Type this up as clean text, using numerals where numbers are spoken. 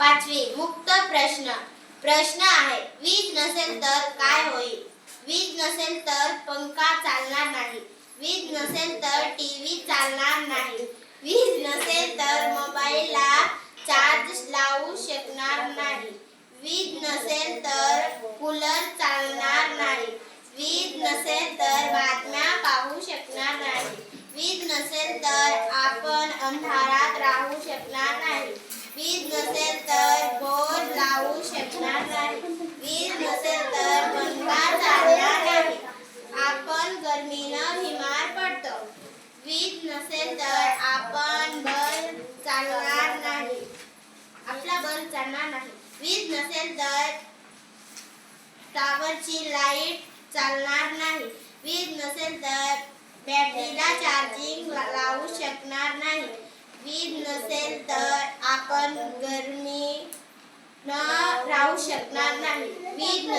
पाचवी मुक्त प्रश्न. प्रश्न आहे, वीज नसेल तर काय होईल? वीज नसेल तर पंखा चालणार नाही. वीज नसेल तर टीव्ही चालणार नाही. वीज नसेल तर मोबाईलला चार्ज लावू शकणार नाही. वीज नसेल तर कूलर चालणार नाही. वीज नसेल तर बातम्या पाहू शकणार नाही. वीज नसेल तर आपण अंधारात राहू शकणार नाही. वीज नसेल तर बोर्ड लावू शकणार नाही. वीज नसेल तर पंखा चालणार नाही. आपण गर्मीनं बिमार पडतो. वीज नसेल तर आपण बल्ब चालणार नाही. आपला बल्ब चालणार नाही. वीज नसेल तर टॉवरची लाईट चालणार नाही. वीज नसेल तर बॅटरीला चार्जिंग लावू शकणार नाही. वीज नसेल तर आपण गरमी न राहू शकणार नाही. वीज